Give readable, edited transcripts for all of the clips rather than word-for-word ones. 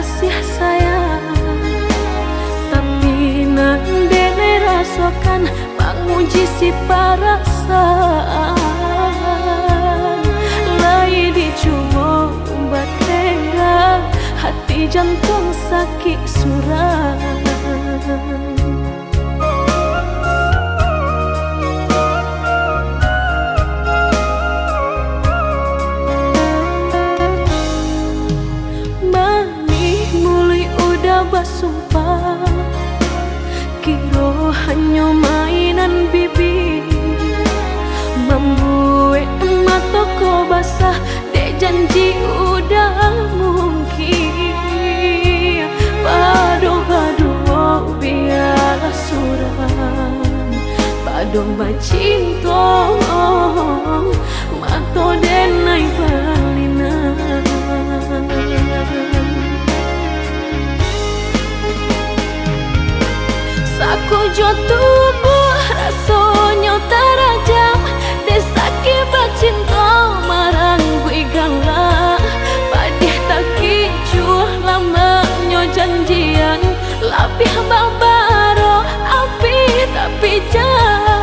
kasih sayang, tapi nandene rasakan menguji si perasaan. Lai dicuma batengga, hati jantung sakit suram. Basumpah kiro hanya mainan bibi, membuat mataku basah dek janji udah mungkin. Padu-padu biarlah suram, padu bacinta mato denai balinan. Aku jo tubuh rasanya terajam, desaki bacinta marang gue galak. Padih tak kicuh lamanya janjian, lapih babaro api tapi jangan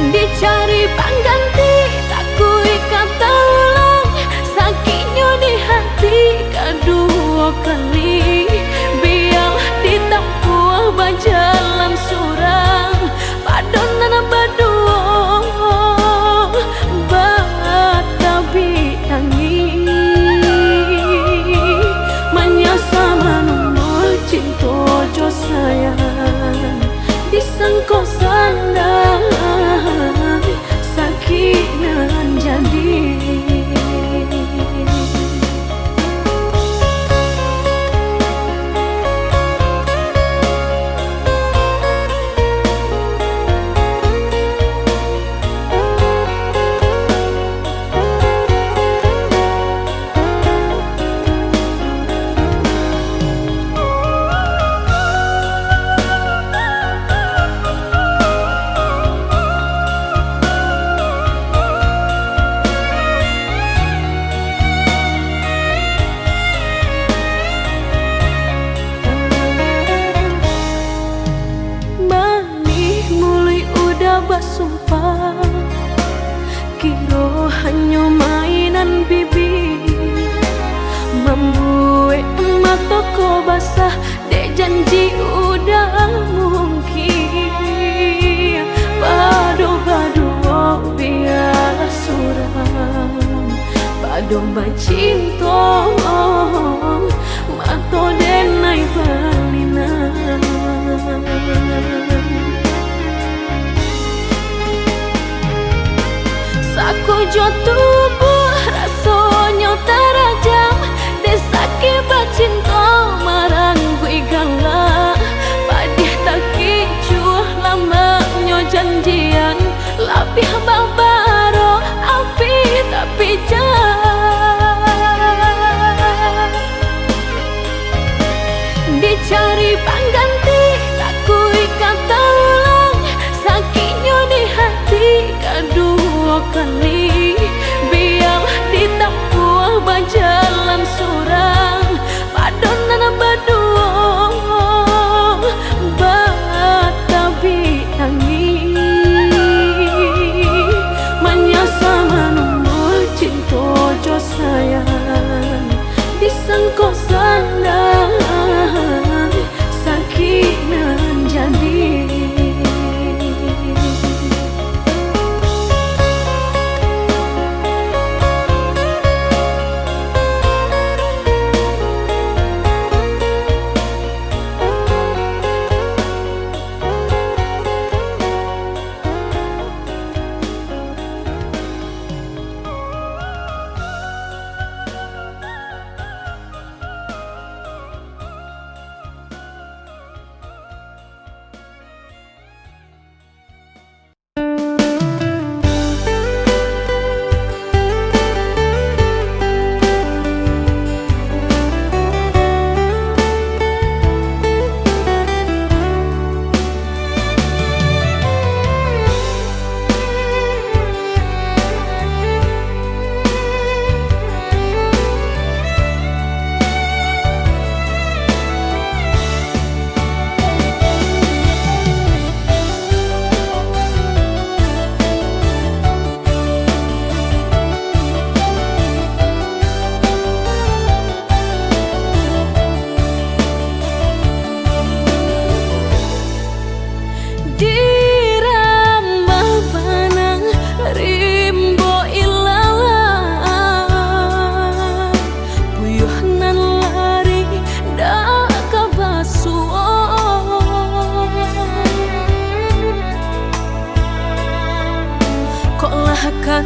dicari pengganti. Tak kui kata ulang sakitnya di hati kedua kali, biar ditempuh berjalan surang padonan berdua batabi tangi menyasa menunggu cinta jo sayang disangko sandang sakinan jadi. Basumpah kiro hanya mainan bibi, membuat mataku basah dek janji udah mungkin. Padu-padu biarlah suram, padu bacinta mato denai balinan. Aku jo tubuh rasanya terajam, desaki bacinta marang gue galak. Padih tak kicuh lamanya janjian, lapih babaro api tapi jangan dicari pengganti. Tak kui kata ulang sakitnya di hati kedua kali, biar ditempuh berjalan surang padonan berdua batabi tangi menyasa menunggu cinta jo sayang disangko sandang sakinan jadi.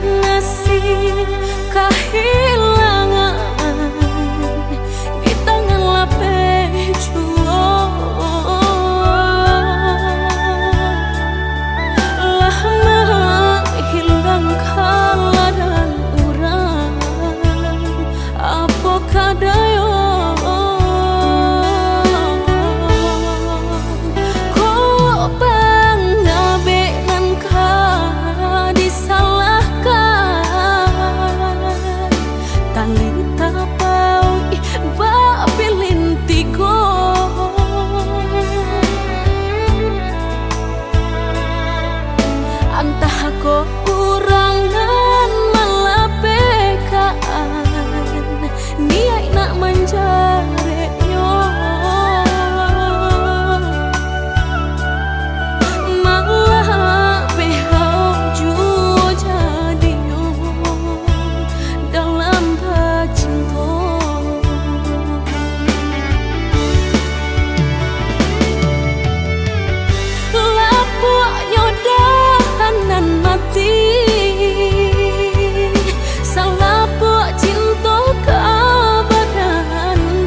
nasib kehilangan di tangan lapeh jual. Lah menghilangkan ladang urang apa kadayo antah kurangan malapekaan niat nak menjaretnya malah behau jua jadinya dalam bercinta. Lapuknya dahanan mati salah pok cinta kabaran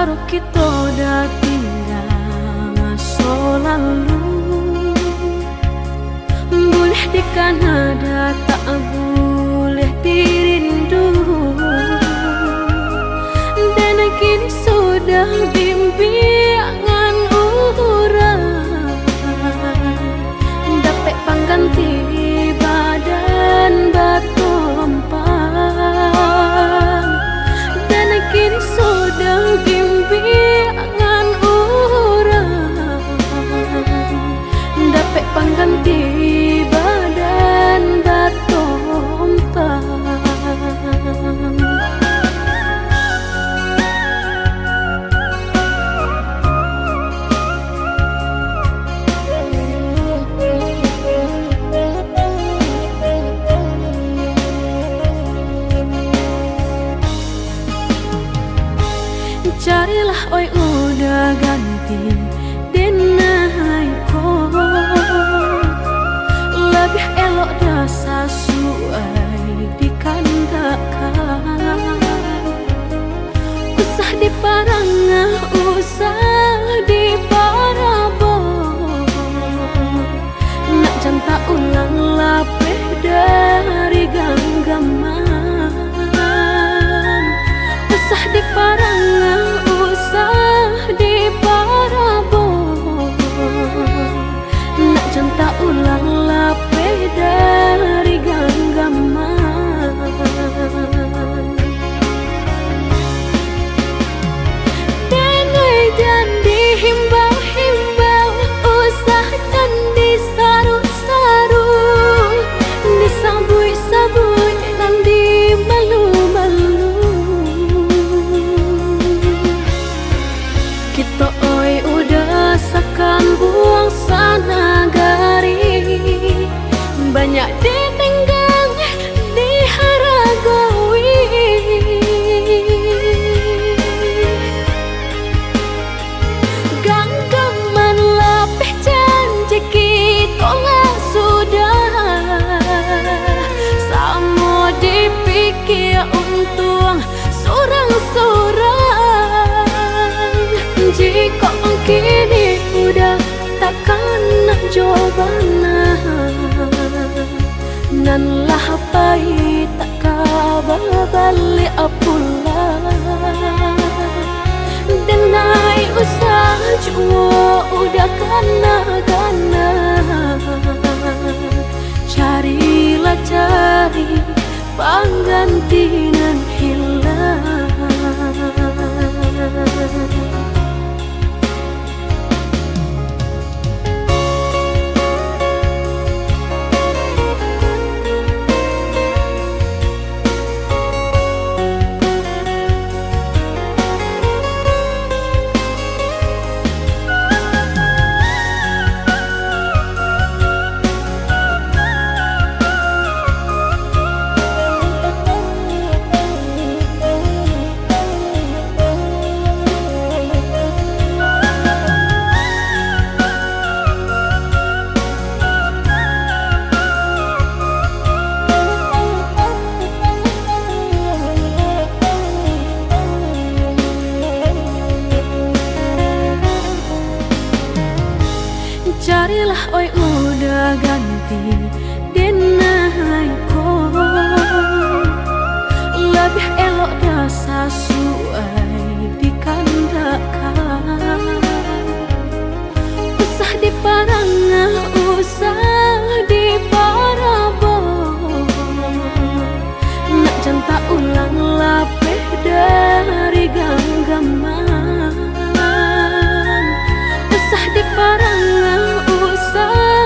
karo kita udah tinggal masa lalu. Boleh di Kanada tak boleh dirindu. Dan kini sudah bimbingan orang dapat pengganti badan batu empang. Dan kini sudah bimbingan orang dapat pengganti badan batu empang. Carilah oi udah ganti denai ko, lebih elok dah sesuai dikandakan. Usah diparangah, usah diparabon, nak janta ulang lapeh dari genggaman. Usah diparangah, usah diparabon, nak janta ulang lapeh dari genggaman. Denai dan dihimbau-himbau, usah dan disaru-saru, disabui-sabui dan dimalu-malu. Kita oi udah sakan buang sana gari, banyak ditenggang diharagawi. Genggaman lapeh janji kita lah sudah, sama dipikir untung sorang-sorang. Jika kini udah takkan nak jawabana, nan lah pai tak kabar balik pula. Denai usah jua udah gana-gana, carilah cari pengganti nan hilang. Carilah oi udah ganti denai ko, lebih elok dah sesuai dikandakan. Usah diparangah, usah diparabon, nak janta ulang lapeh dari genggaman. Usah diparangah, usah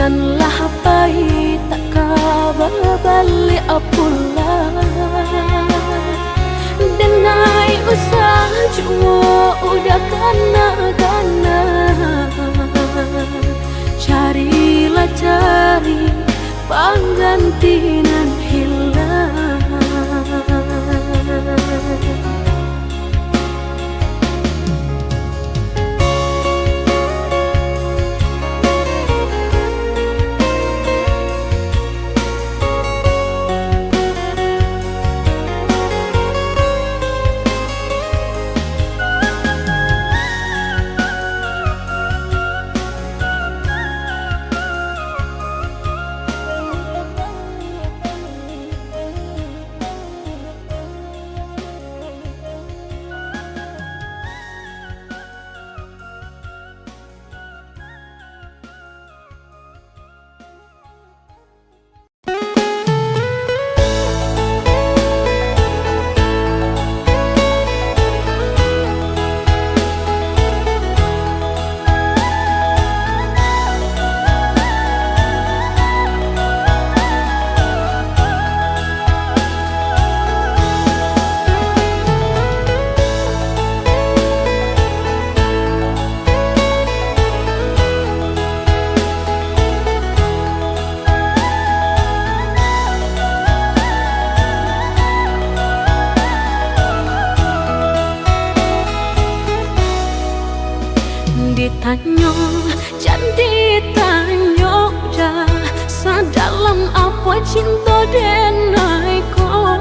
Nanlah pahit tak kabar balik pula. Denai usah cuma udah kana-kana. Carilah cari pengganti nan hilang. Ditanya, jadi tanya dah sadalam apa cinta denai ko.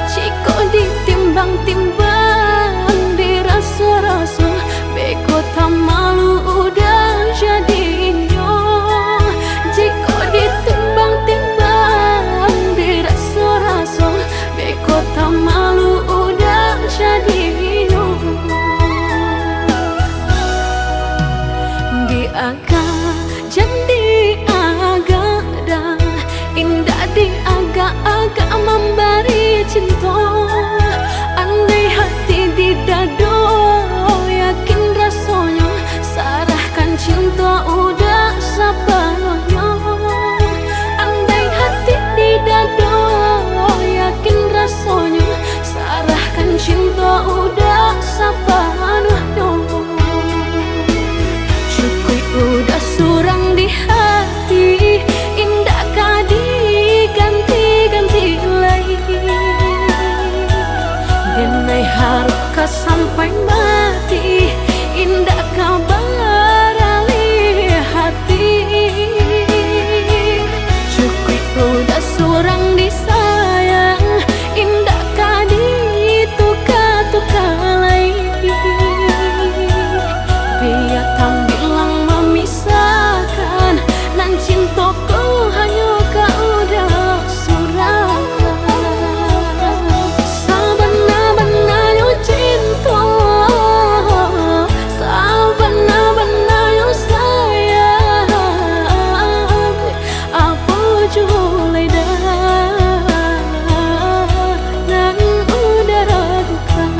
Jika ditimbang-timbang dirasa-rasa, beko tak malu udah jadinya. Jika ditimbang-timbang dirasa-rasa, beko tak malu udah jadinya. Agak jadi agak dah indah di agak-agak memberi cinta. Andai hati di dado yakin rasanya, sarahkan cinta udah sepenuhnya. Andai hati di dado yakin rasanya, sarahkan cinta udah sepenuhnya. Udah surang di hati, indah kah diganti-ganti lagi. Denai harka sampai mati, indah kah beralih hati. Cukup udah surang disayang, indah kah ditukar-tukar lagi. Biar tak bilang memisahkan, nan cintaku hanya kau udah surahkan. Sebenar-benarnya cinta, sebenar-benarnya sayang, apa julai dah nan udah ragukan.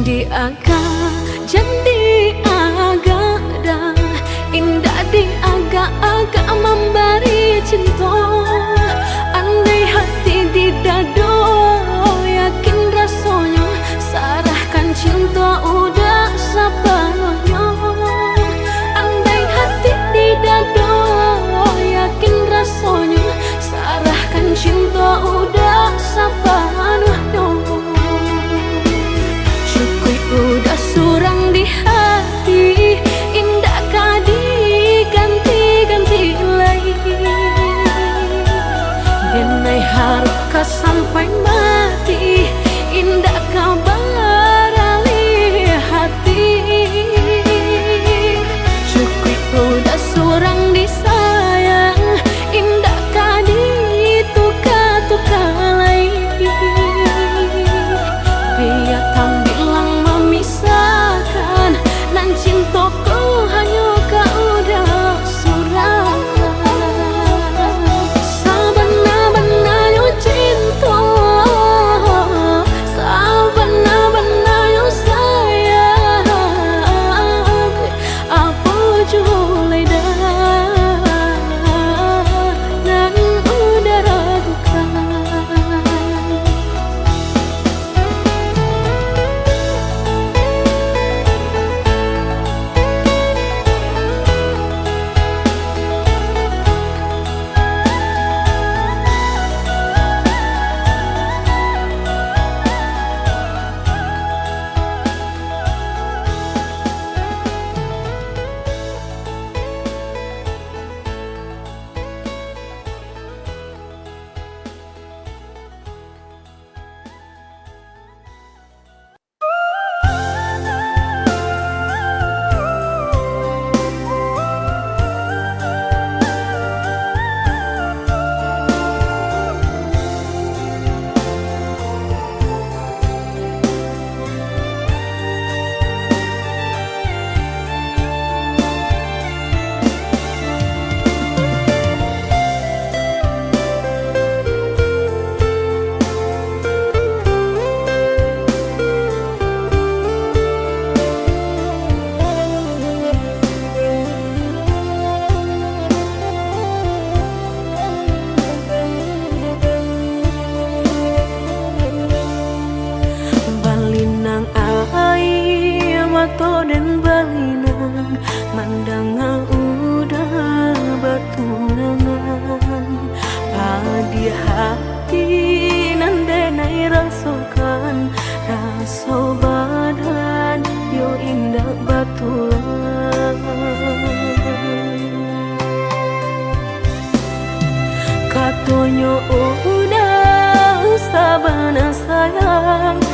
Di agak jadi agak dah indah di agak-agak memberi cinta. Andai hati di dado yakin rasanya, sarahkan cinta udah sepenuhnya. Andai hati di dado yakin rasanya, sarahkan cinta udah sepenuhnya. Udah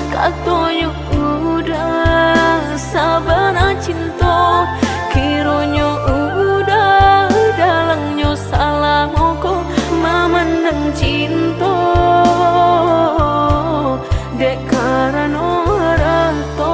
Katonyo udah sabana cinta, kironyo udah dalangnya salah moko memandang cinta dek karano rato.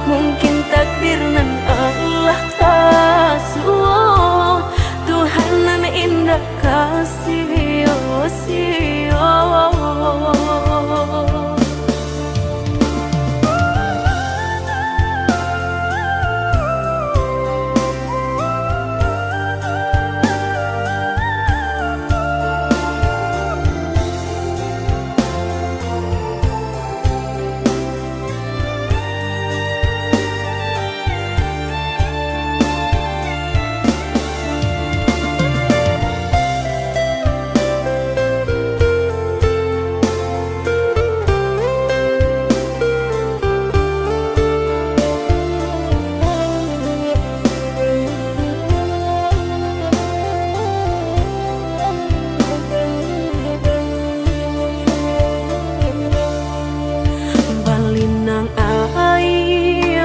Mungkin takdir nan Allah tasuo, Tuhan nan indah kasih sio.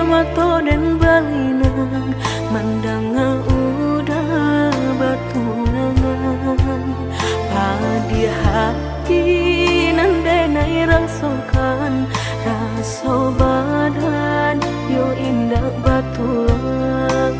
Mato dan balinang mandang udah batunangan padi hati nan denai rasokan raso badan yo indah batulan.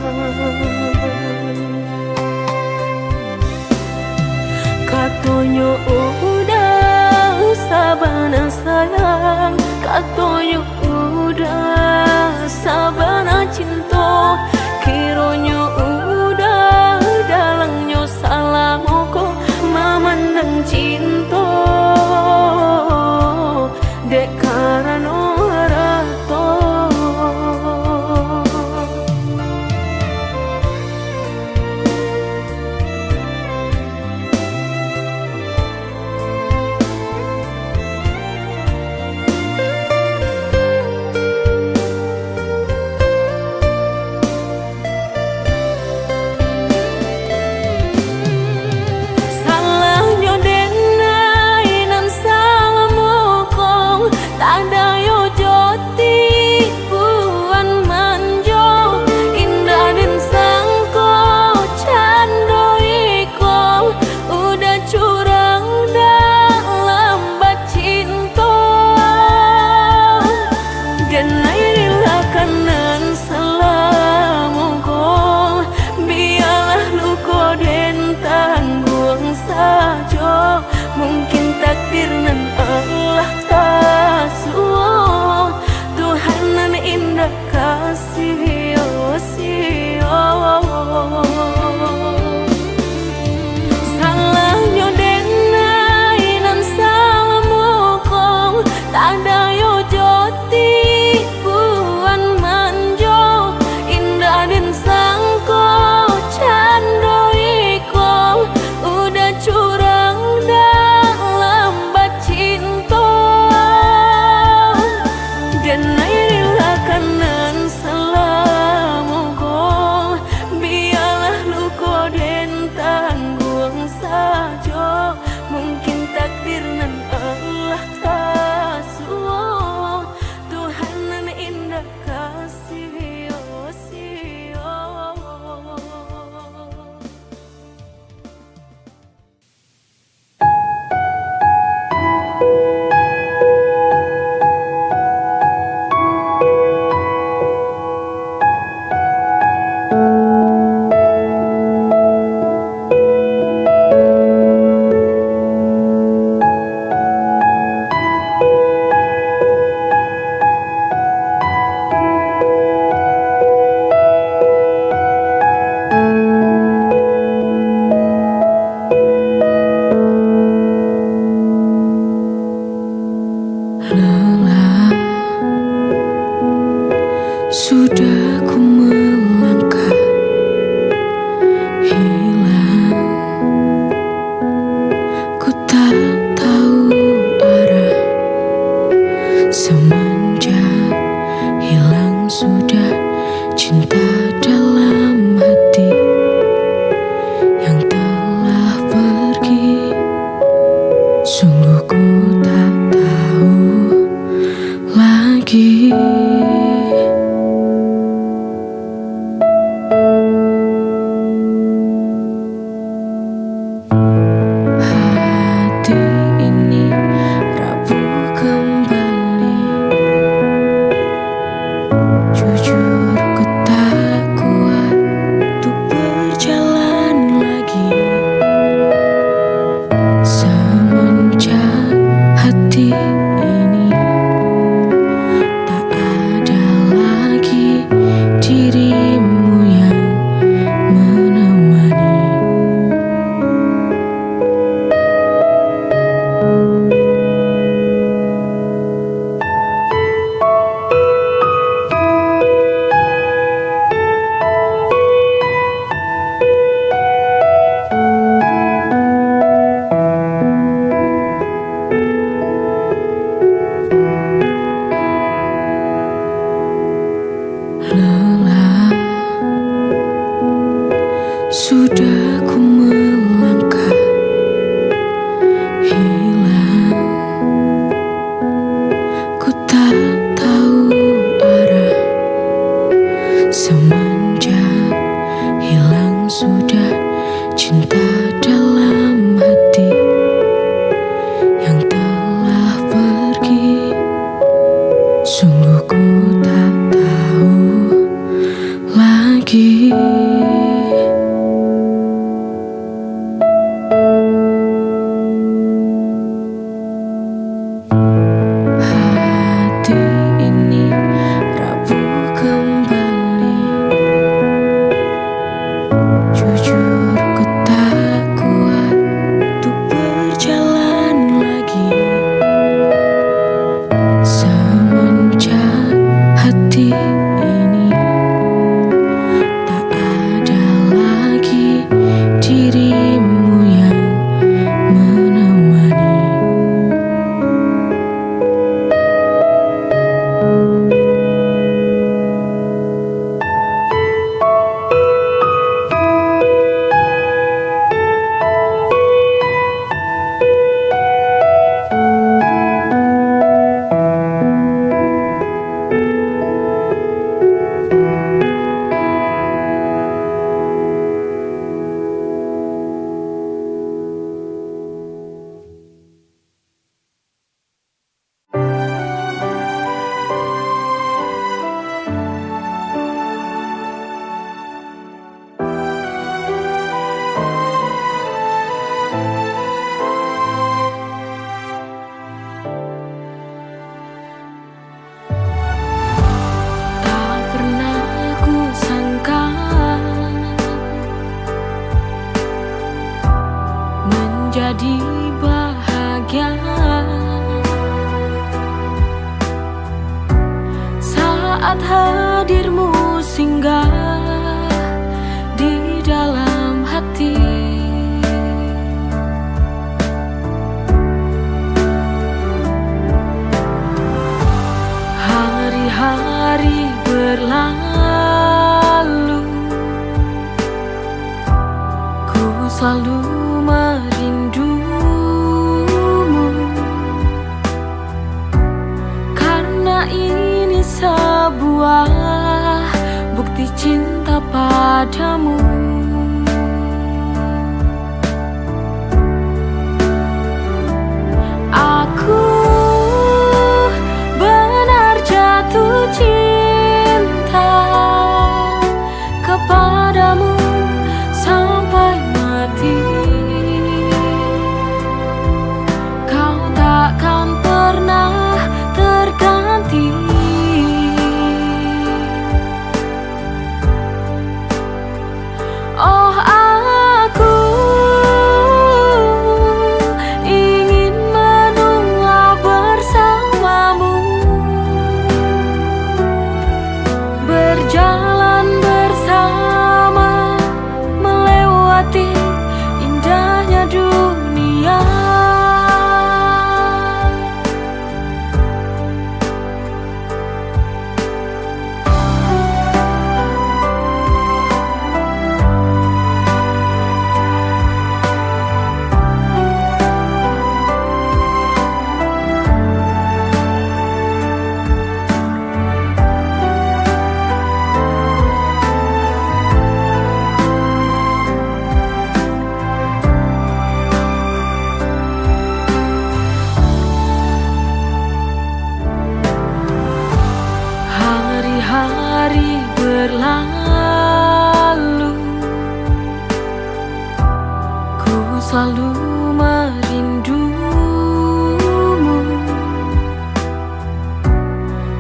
Katonyo udah sabana sayang, katonyo udah sabana cinta, kironyo udah dalangnya salah moko memandang cinta dek karano rato. Sudah ku melangkah hilang, ku tak tahu arah. Semenjak hilang sudah cinta dalam hati yang telah pergi. Sungguh ku tak tahu lagi. Hati ini rapuh kembali. Jujur ku tak kuat untuk berjalan lagi. Semenjak hati ini tak ada lagi dirimu yang menemani. Tak pernah ku sangka menjadi bahagia saat hadirmu singgah di dalam hati. Hari-hari berlalu, ku selalu merindumu, karena ini sebuah bukti cinta padamu. Aku benar jatuh cinta kepadamu sampai mati. Kau takkan pernah terganti. Oh, aku ingin menua bersamamu, berjalan bersama, melewati indahnya dunia. Hari-hari berlalu, ku selalu merindumu,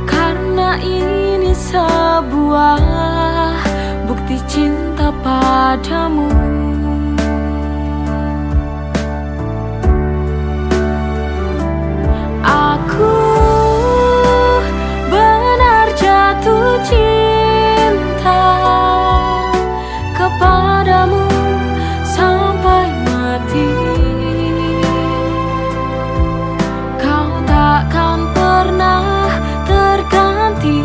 karena ini sebuah bukti cinta padamu. Aku benar jatuh cinta kepadamu sampai mati. Kau takkan pernah terganti.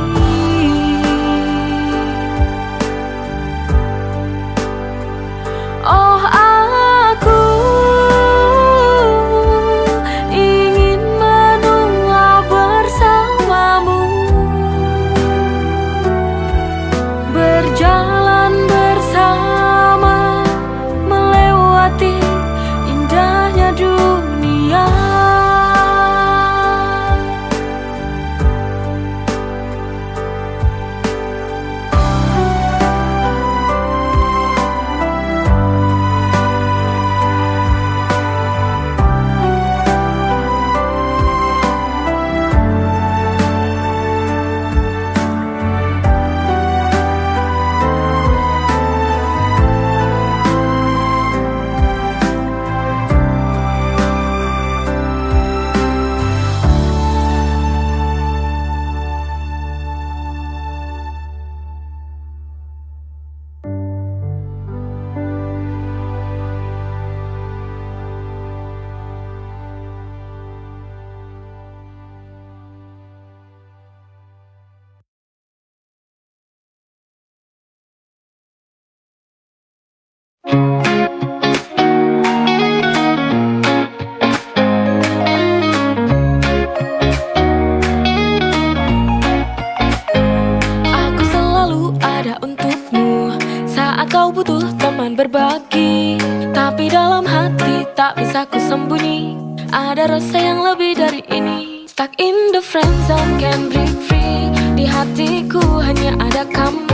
kau butuh teman berbagi, tapi dalam hati tak bisa ku sembunyi. Ada rasa yang lebih dari ini. Stuck in the friend zone, can't break free. Di hatiku hanya ada kamu.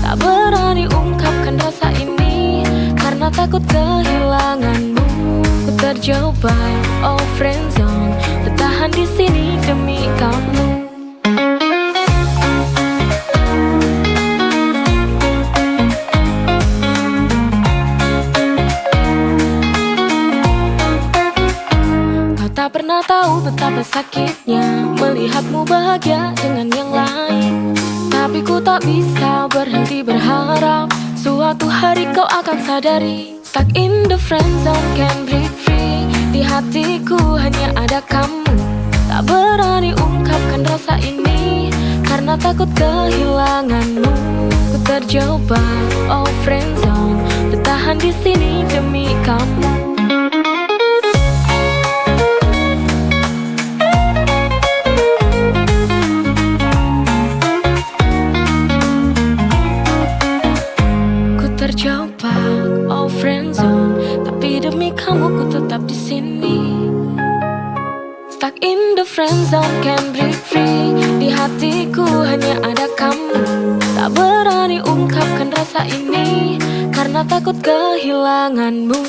Tak berani ungkapkan rasa ini karena takut kehilanganmu. Ku terjebak, oh friend zone, bertahan di sini demi kamu. Tak pernah tahu betapa sakitnya melihatmu bahagia dengan yang lain. Tapi ku tak bisa berhenti berharap suatu hari kau akan sadari. Stuck in the friend zone, can't break free. Di hatiku hanya ada kamu. Tak berani ungkapkan rasa ini karena takut kehilanganmu. Ku terjebak, oh friend zone, bertahan di sini demi kamu. Terjebak, oh friend zone, tapi demi kamu ku tetap di sini. Stuck in the friend zone, can't break free. Di hatiku hanya ada kamu. Tak berani ungkapkan rasa ini karena takut kehilanganmu.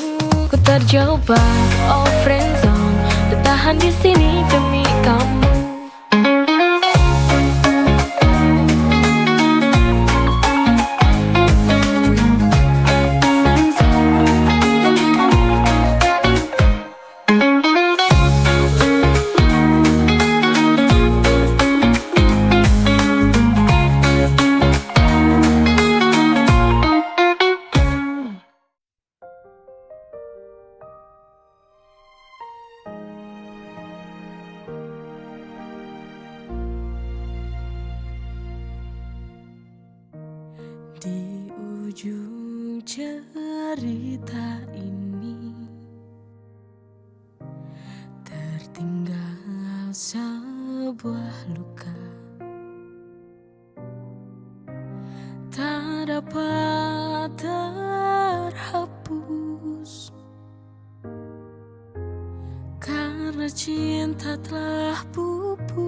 Ku terjebak, oh friend zone, bertahan di sini demi kamu. Di ujung cerita ini tertinggal sebuah luka, tak dapat terhapus karena cinta telah pupus.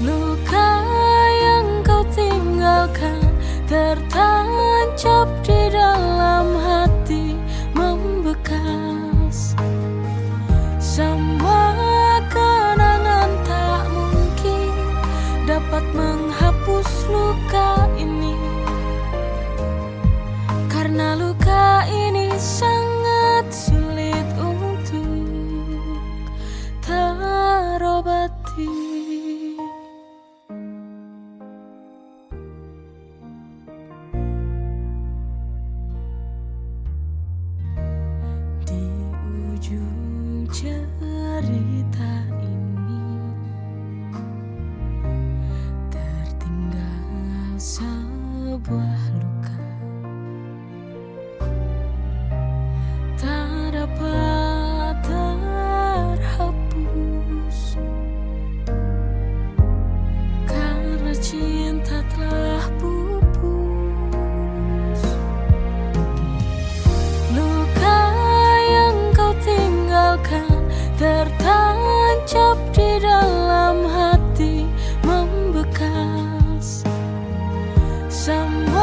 Luka yang kau tinggalkan tertancap di dalam hati, membekas. Semua kenangan tak mungkin dapat menghapus luka ini, karena luka ini sangat sulit untuk terobati. Cerita ini tertinggal sebuah luka, tak dapat terhapus karena cinta telah pupus. Luka yang kau tinggalkan tertancap di dalam hati, membekas. Sama